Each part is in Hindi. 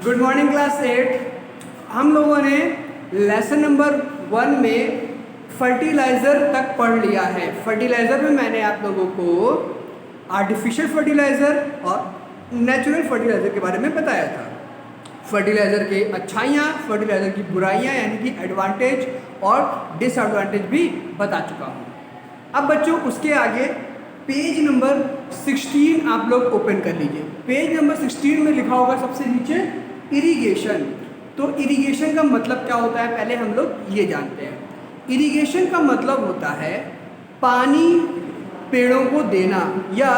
Good morning class 8। हम लोगों ने लेसन नंबर 1 में फर्टिलाइज़र तक पढ़ लिया है। फर्टिलाइज़र में मैंने आप लोगों को आर्टिफिशियल फर्टिलाइज़र और नेचुरल फर्टिलाइज़र के बारे में बताया था। फर्टिलाइज़र की अच्छाइयाँ, फर्टिलाइज़र की बुराइयाँ यानी कि एडवांटेज और डिसएडवांटेज भी बता चुका हूँ। अब बच्चों उसके आगे पेज नंबर 16 आप लोग ओपन कर लीजिए। पेज नंबर 16 में लिखा होगा सबसे नीचे इरिगेशन। तो इरिगेशन का मतलब क्या होता है पहले हम लोग ये जानते हैं। इरिगेशन का मतलब होता है पानी पेड़ों को देना या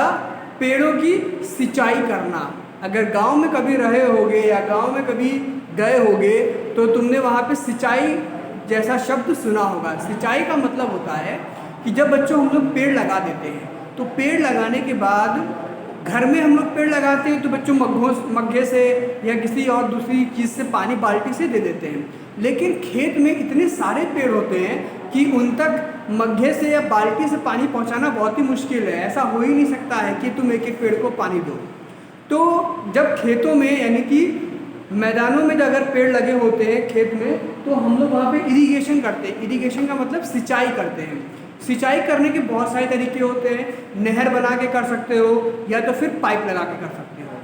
पेड़ों की सिंचाई करना। अगर गांव में कभी रहे होगे या गांव में कभी गए होगे तो तुमने वहाँ पे सिंचाई जैसा शब्द सुना होगा। सिंचाई का मतलब होता है कि जब बच्चों हम लोग पेड़ लगा देते हैं तो पेड़ लगाने के बाद घर में हम लोग पेड़ लगाते हैं तो बच्चों मग्घे से या किसी और दूसरी चीज़ से पानी बाल्टी से दे देते हैं। लेकिन खेत में इतने सारे पेड़ होते हैं कि उन तक मग्घे से या बाल्टी से पानी पहुंचाना बहुत ही मुश्किल है। ऐसा हो ही नहीं सकता है कि तुम एक एक पेड़ को पानी दो। तो जब खेतों में यानी कि मैदानों में अगर पेड़ लगे होते हैं खेत में तो हम लोग वहाँ पे इरिगेशन करते हैं। इरिगेशन का मतलब सिंचाई करते हैं। सिंचाई करने के बहुत सारे तरीके होते हैं। नहर बना के कर सकते हो या तो फिर पाइप लगा के कर सकते हो।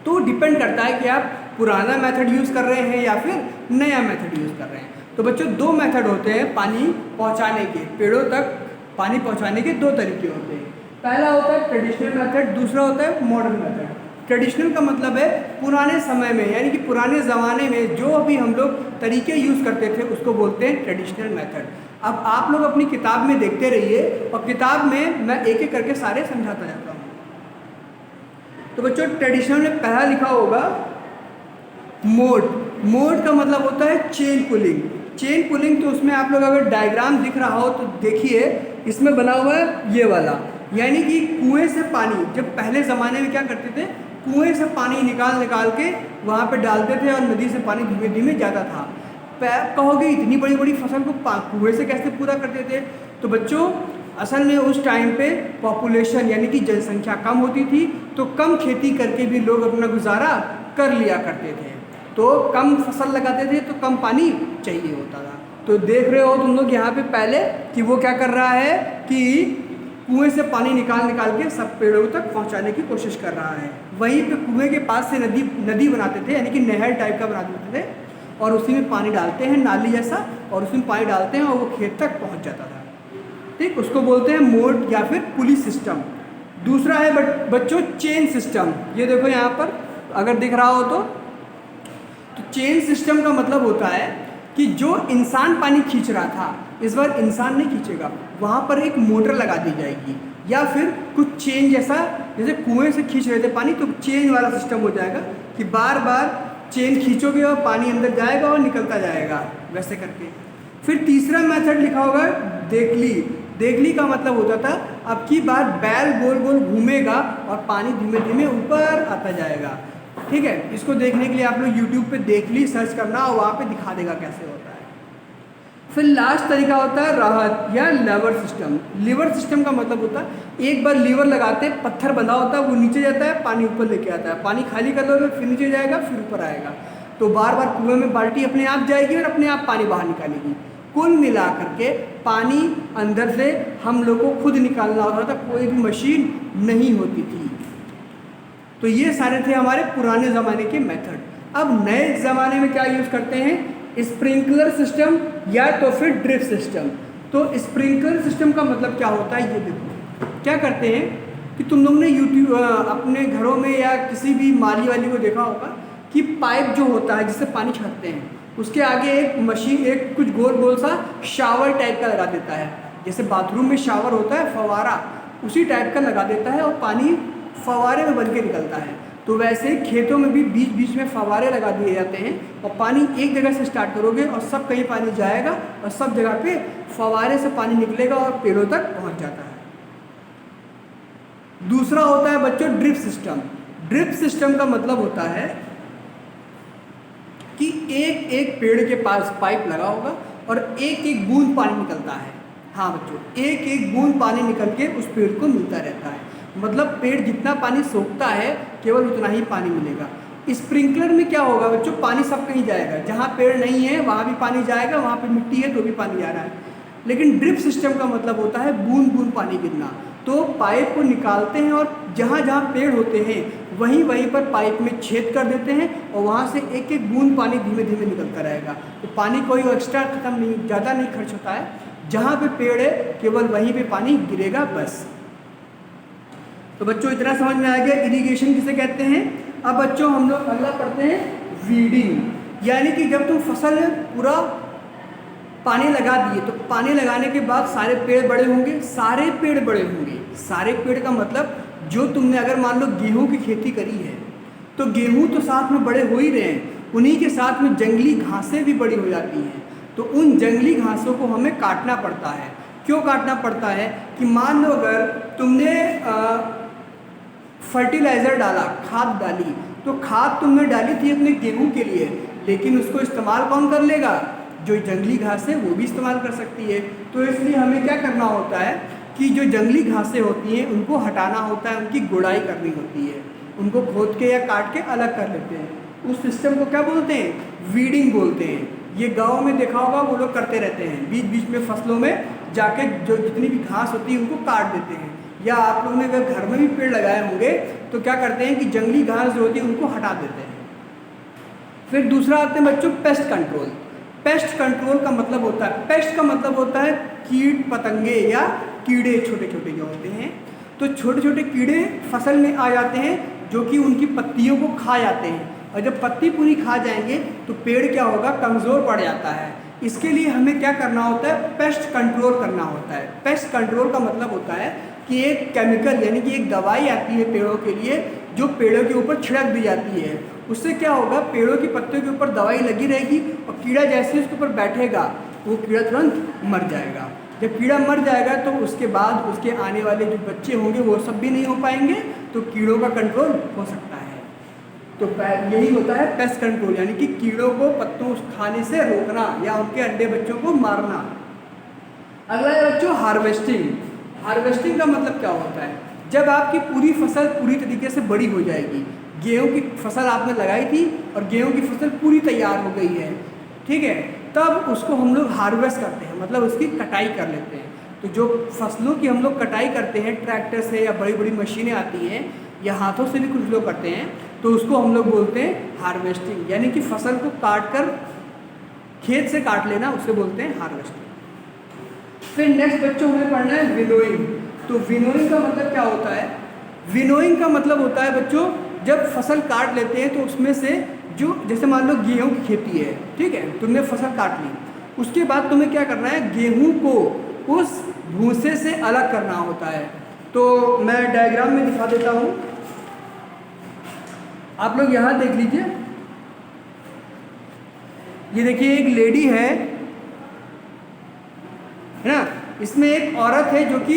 तो डिपेंड करता है कि आप पुराना मेथड यूज़ कर रहे हैं या फिर नया मेथड यूज़ कर रहे हैं। तो बच्चों दो मेथड होते हैं पानी पहुंचाने के। पेड़ों तक पानी पहुंचाने के दो तरीके होते हैं। पहला होता है ट्रेडिशनल मेथड, दूसरा होता है मॉडर्न मेथड। ट्रेडिशनल का मतलब है पुराने समय में यानी कि पुराने ज़माने में जो भी हम लोग तरीके यूज़ करते थे उसको बोलते हैं ट्रेडिशनल मेथड। अब आप लोग अपनी किताब में देखते रहिए और किताब में मैं एक एक करके सारे समझाता जाता हूँ। तो बच्चों ट्रेडिशनल में पहला लिखा होगा मोड। मोड का मतलब होता है चेन पुलिंग। चेन पुलिंग तो उसमें आप लोग अगर डायग्राम दिख रहा हो तो देखिए इसमें बना हुआ है ये वाला, यानी कि कुएं से पानी, जब पहले ज़माने में क्या करते थे कुएं से पानी निकाल के वहाँ पे डालते थे और नदी से पानी धीमे धीमे जाता था। कहोगे इतनी बड़ी बड़ी फसल को कुएं से कैसे पूरा करते थे? तो बच्चों असल में उस टाइम पे पॉपुलेशन यानी कि जनसंख्या कम होती थी तो कम खेती करके भी लोग अपना गुजारा कर लिया करते थे। तो कम फसल लगाते थे तो कम पानी चाहिए होता था। तो देख रहे हो तुम लोग यहाँ पे पहले कि वो क्या कर रहा है कि कुएं से पानी निकाल के सब पेड़ों तक पहुँचाने की कोशिश कर रहा है। वहीं पे कुएं के पास से नदी बनाते थे यानी कि नहर टाइप का बना देते थे और उसी में पानी डालते हैं नाली जैसा और उसमें पानी डालते हैं और वो खेत तक पहुंच जाता था। ठीक, उसको बोलते हैं मोड या फिर पुली सिस्टम। दूसरा है बच्चों चेन सिस्टम। ये देखो यहाँ पर अगर दिख रहा हो तो चेन सिस्टम का मतलब होता है कि जो इंसान पानी खींच रहा था इस बार इंसान नहीं खींचेगा, वहाँ पर एक मोटर लगा दी जाएगी या फिर कुछ चेन जैसा, जैसे कुएं से खींच रहे थे पानी तो चेन वाला सिस्टम हो जाएगा कि बार बार चेन खींचोगे और पानी अंदर जाएगा और निकलता जाएगा वैसे करके। फिर तीसरा मेथड लिखा होगा देखली। देखली का मतलब होता था अब की बार बैल गोल गोल घूमेगा और पानी धीमे धीमे ऊपर आता जाएगा। ठीक है, इसको देखने के लिए आप लोग YouTube पे देखली सर्च करना और वहाँ पे दिखा देगा कैसे होता है। फिर लास्ट तरीका होता है राहत या लीवर सिस्टम। लीवर सिस्टम का मतलब होता है एक बार लीवर लगाते हैं, पत्थर बंधा होता है, वो नीचे जाता है, पानी ऊपर लेके आता है, पानी खाली कर दोगे फिर नीचे जाएगा फिर ऊपर आएगा। तो बार बार कुएं में बाल्टी अपने आप जाएगी और अपने आप पानी बाहर निकालेगी। कुल मिला करके पानी अंदर से हम लोग को खुद निकालना होता था, कोई भी मशीन नहीं होती थी। तो ये सारे थे हमारे पुराने ज़माने के मेथड। अब नए ज़माने में क्या यूज़ करते हैं? स्प्रिंकलर सिस्टम या तो फिर ड्रिप सिस्टम। तो स्प्रिंकलर सिस्टम का मतलब क्या होता है ये देखो। क्या करते हैं कि तुम लोग ने यूट्यूब अपने घरों में या किसी भी माली वाली को देखा होगा कि पाइप जो होता है जिससे पानी छाटते हैं उसके आगे एक मशीन, एक कुछ गोल गोल सा शावर टाइप का लगा देता है। जैसे बाथरूम में शावर होता है फवारा, उसी टाइप का लगा देता है और पानी फवारे में बन के निकलता है। तो वैसे खेतों में भी बीच बीच में फवारे लगा दिए जाते हैं और पानी एक जगह से स्टार्ट करोगे और सब कहीं पानी जाएगा और सब जगह पे फवारे से पानी निकलेगा और पेड़ों तक पहुंच जाता है। दूसरा होता है बच्चों ड्रिप सिस्टम। ड्रिप सिस्टम का मतलब होता है कि एक एक पेड़ के पास पाइप लगा होगा और एक एक बूंद पानी निकलता है। हाँ बच्चों, एक एक बूंद पानी निकल के उस पेड़ को मिलता रहता है। मतलब पेड़ जितना पानी सोखता है केवल उतना ही पानी मिलेगा। स्प्रिंकलर में क्या होगा बच्चों, पानी सब कहीं जाएगा, जहाँ पेड़ नहीं है वहाँ भी पानी जाएगा, वहाँ पे मिट्टी है तो भी पानी जा रहा है। लेकिन ड्रिप सिस्टम का मतलब होता है बूंद बूंद पानी गिरना। तो पाइप को निकालते हैं और जहाँ जहाँ पेड़ होते हैं वहीं वहीं पर पाइप में छेद कर देते हैं और वहाँ से एक एक बूंद पानी धीमे धीमे निकलता रहेगा। तो पानी कोई एक्स्ट्रा खत्म नहीं, ज़्यादा नहीं खर्च होता है, जहाँ पे पेड़ है केवल वहीं पे पानी गिरेगा बस। तो बच्चों इतना समझ में आ गया इरिगेशन किसे कहते हैं। अब बच्चों हम लोग अगला पढ़ते हैं वीडिंग, यानी कि जब तुम फसल में पूरा पानी लगा दिए तो पानी लगाने के बाद सारे पेड़ बड़े होंगे, सारे पेड़ बड़े होंगे। सारे पेड़ का मतलब जो तुमने अगर मान लो गेहूं की खेती करी है तो गेहूं तो साथ में बड़े हो ही रहे हैं, उन्हीं के साथ में जंगली घासें भी बड़ी हो जाती हैं। तो उन जंगली घासों को हमें काटना पड़ता है। क्यों काटना पड़ता है कि मान लो अगर तुमने फर्टिलाइज़र डाला, खाद डाली, तो खाद तुमने डाली थी अपने गेहूं के लिए, लेकिन उसको इस्तेमाल कौन कर लेगा, जो जंगली घास है वो भी इस्तेमाल कर सकती है। तो इसलिए हमें क्या करना होता है कि जो जंगली घासें होती हैं उनको हटाना होता है, उनकी गुड़ाई करनी होती है, उनको खोद के या काट के अलग कर लेते हैं। उस सिस्टम को क्या बोलते हैं, वीडिंग बोलते हैं। ये गाँव में देखा होगा वो लोग करते रहते हैं, बीच बीच में फसलों में जाके जो जितनी भी घास होती है उनको काट देते हैं। या आप लोगों ने अगर घर में भी पेड़ लगाए होंगे तो क्या करते हैं कि जंगली घास जो होती है उनको हटा देते हैं। फिर दूसरा आते हैं बच्चों पेस्ट कंट्रोल। पेस्ट कंट्रोल का मतलब होता है, पेस्ट का मतलब होता है कीट पतंगे या कीड़े छोटे छोटे जो होते हैं। तो छोटे छोटे कीड़े फसल में आ जाते हैं जो कि उनकी पत्तियों को खा जाते हैं, और जब पत्ती पूरी खा जाएंगे तो पेड़ क्या होगा, कमज़ोर पड़ जाता है। इसके लिए हमें क्या करना होता है, पेस्ट कंट्रोल करना होता है। पेस्ट कंट्रोल का मतलब होता है कि एक केमिकल यानी कि एक दवाई आती है पेड़ों के लिए, जो पेड़ों के ऊपर छिड़क दी जाती है। उससे क्या होगा, पेड़ों की पत्तियों के ऊपर दवाई लगी रहेगी और कीड़ा जैसे उसके ऊपर बैठेगा वो कीड़ा तुरंत मर जाएगा। जब कीड़ा मर जाएगा तो उसके बाद उसके आने वाले जो बच्चे होंगे वो सब भी नहीं हो पाएंगे, तो कीड़ों का कंट्रोल हो सकता है। तो यही होता है पेस्ट कंट्रोल, यानी कि कीड़ों को पत्तों खाने से रोकना या उनके अंडे बच्चों को मारना। अगला है बच्चों हार्वेस्टिंग। हार्वेस्टिंग का मतलब क्या होता है, जब आपकी पूरी फसल पूरी तरीके से बड़ी हो जाएगी, गेहूं की फसल आपने लगाई थी और गेहूं की फसल पूरी तैयार हो गई है, ठीक है, तब उसको हम लोग हार्वेस्ट करते हैं, मतलब उसकी कटाई कर लेते हैं। तो जो फसलों की हम लोग कटाई करते हैं ट्रैक्टर से या बड़ी बड़ी मशीनें आती हैं या हाथों से भी कुछ लोग करते हैं, तो उसको हम लोग बोलते हैं हार्वेस्टिंग, यानी कि फसल को काट कर खेत से काट लेना, उसे बोलते हैं हार्वेस्टिंग। फिर नेक्स्ट बच्चों हमें पढ़ना है विनोइंग। तो विनोइंग का मतलब क्या होता है, विनोइंग का मतलब होता है बच्चों जब फसल काट लेते हैं तो उसमें से जो, जैसे मान लो गेहूं की खेती है, ठीक है, तुमने फसल काट ली, उसके बाद तुम्हें क्या करना है, गेहूं को उस भूसे से अलग करना होता है। तो मैं डायग्राम में दिखा देता हूं, आप लोग यहाँ देख लीजिए। ये देखिए एक लेडी है ना, इसमें एक औरत है जो कि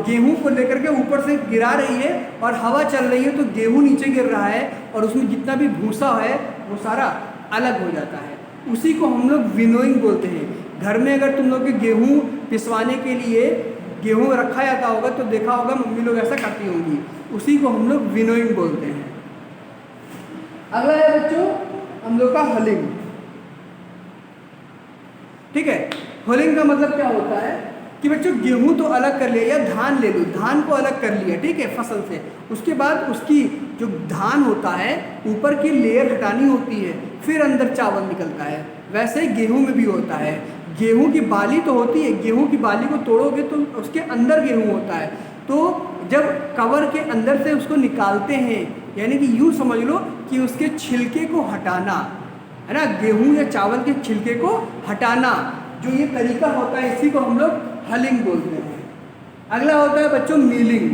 गेहूं को लेकर के ऊपर से गिरा रही है और हवा चल रही है तो गेहूं नीचे गिर रहा है और उसमें जितना भी भूसा है वो सारा अलग हो जाता है। उसी को हम लोग विनोइंग बोलते हैं। घर में अगर तुम लोग के गेहूं पिसवाने के लिए गेहूं रखा जाता होगा तो देखा होगा मम्मी लोग ऐसा करती होंगी, उसी को हम लोग विनोइंग बोलते हैं। अगला है बच्चों हम लोग का हलिंग, ठीक है। हलिंग का मतलब क्या होता है कि बच्चों गेहूं तो अलग कर लिया, या धान ले लो, धान को अलग कर लिया, ठीक है, फसल से, उसके बाद उसकी जो धान होता है ऊपर की लेयर हटानी होती है, फिर अंदर चावल निकलता है। वैसे गेहूं में भी होता है, गेहूं की बाली तो होती है, गेहूं की बाली को तोड़ोगे तो उसके अंदर गेहूं होता है। तो जब कवर के अंदर से उसको निकालते हैं, यानी कि यूँ समझ लो कि उसके छिलके को हटाना है ना, गेहूं या चावल के छिलके को हटाना, जो ये तरीका होता है इसी को हम लोग हलिंग बोलते हैं। अगला होता है बच्चों मीलिंग।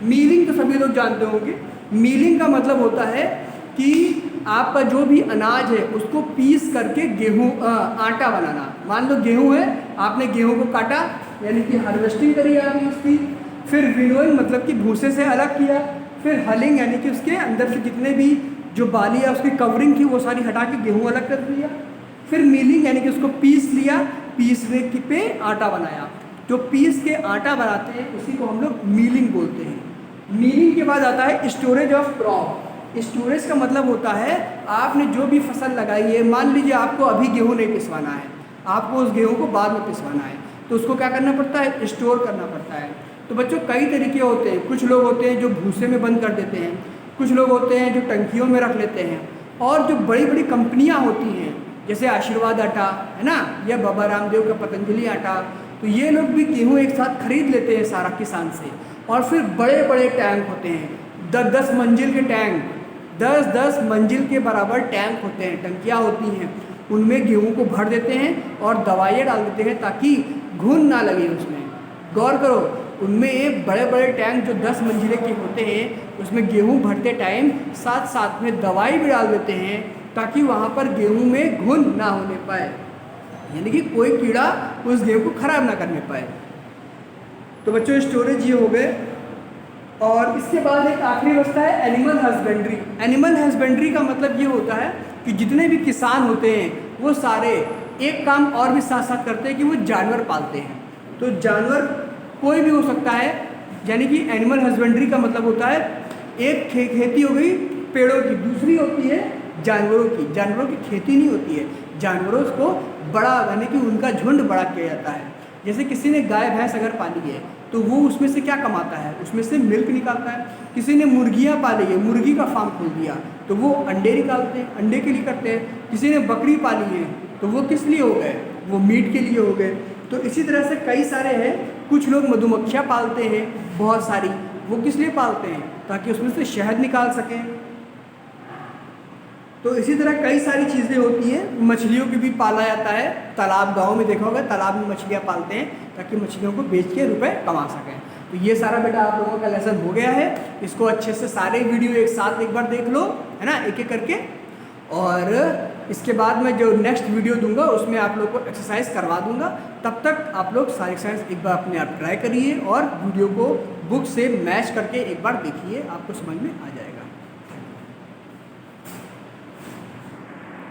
मीलिंग तो सभी लोग जानते होंगे। मीलिंग का मतलब होता है कि आपका जो भी अनाज है उसको पीस करके गेहूं आटा बनाना। मान लो गेहूं है, आपने गेहूं को काटा यानी कि हार्वेस्टिंग करी आपने उसकी, फिर विनोइंग मतलब कि भूसे से अलग किया, फिर हलिंग यानी कि उसके अंदर से जितने भी जो बाली या उसकी कवरिंग थी वो सारी हटा के गेहूं अलग कर दिया, फिर मिलिंग यानी कि उसको पीस लिया, पीसने पे आटा बनाया। जो पीस के आटा बनाते हैं उसी को हम लोग मिलिंग बोलते हैं। मिलिंग के बाद आता है स्टोरेज ऑफ क्रॉप। स्टोरेज का मतलब होता है आपने जो भी फसल लगाई है, मान लीजिए आपको अभी गेहूँ नहीं पिसवाना है, आपको उस गेहूँ को बाद में पिसवाना है, तो उसको क्या करना पड़ता है, स्टोर करना पड़ता है। तो बच्चों कई तरीके होते हैं, कुछ लोग होते हैं जो भूसे में बंद कर देते हैं, कुछ लोग होते हैं जो टंकियों में रख लेते हैं, और जो बड़ी बड़ी कंपनियां होती हैं जैसे आशीर्वाद आटा है ना, या बाबा रामदेव का पतंजलि आटा, तो ये लोग भी गेहूँ एक साथ खरीद लेते हैं सारा किसान से, और फिर बड़े बड़े टैंक होते हैं, 10-10 मंजिल के टैंक, 10-10 मंजिल के बराबर टैंक होते हैं, टंकियाँ होती हैं, उनमें गेहूँ को भर देते हैं और दवाइयाँ डाल देते हैं ताकि घुन ना लगे उसमें। गौर करो, उनमें बड़े बड़े टैंक जो 10 मंजिले के होते हैं उसमें गेहूँ भरते टाइम साथ साथ में दवाई भी डाल देते हैं ताकि वहाँ पर गेहूँ में घुन ना होने पाए, यानी कि कोई कीड़ा उस गेहूँ को खराब ना करने पाए। तो बच्चों स्टोरेज ये हो गए, और इसके बाद एक आखिरी बचता है एनिमल हस्बेंड्री। एनिमल हस्बेंड्री का मतलब ये होता है कि जितने भी किसान होते हैं वो सारे एक काम और भी साथ साथ करते हैं कि वो जानवर पालते हैं। तो जानवर कोई भी हो सकता है, यानी कि एनिमल हस्बेंड्री का मतलब होता है एक खेती हो गई पेड़ों की, दूसरी होती है जानवरों की। जानवरों की खेती नहीं होती है, जानवरों को बड़ा यानी कि उनका झुंड बड़ा किया जाता है। जैसे किसी ने गाय भैंस अगर पाली है तो वो उसमें से क्या कमाता है, उसमें से मिल्क निकालता है। किसी ने मुर्गियाँ पाली है, मुर्गी का फार्म खोल दिया तो वो अंडे निकालते हैं, अंडे के लिए करते हैं। किसी ने बकरी पाली है तो वो किस लिए हो गए, वो मीट के लिए हो गए। तो इसी तरह से कई सारे हैं। कुछ लोग मधुमक्खियाँ पालते हैं बहुत सारी, वो किस लिए पालते हैं, ताकि उसमें से शहद निकाल सकें। तो इसी तरह कई सारी चीज़ें होती हैं। मछलियों की भी पाला जाता है, तालाब, गांव में देखा होगा तालाब में मछलियाँ पालते हैं ताकि मछलियों को बेच के रुपए कमा सकें। तो ये सारा बेटा आप लोगों का लेसन हो गया है। इसको अच्छे से सारे वीडियो एक साथ एक बार देख लो, है ना, एक एक करके। और इसके बाद मैं जो नेक्स्ट वीडियो दूंगा उसमें आप लोग को एक्सरसाइज करवा दूंगा। तब तक आप लोग सारी एक्सरसाइज एक बार अपने आप ट्राई करिए और वीडियो को बुक से मैच करके एक बार देखिए, आपको समझ में आ जाएगा।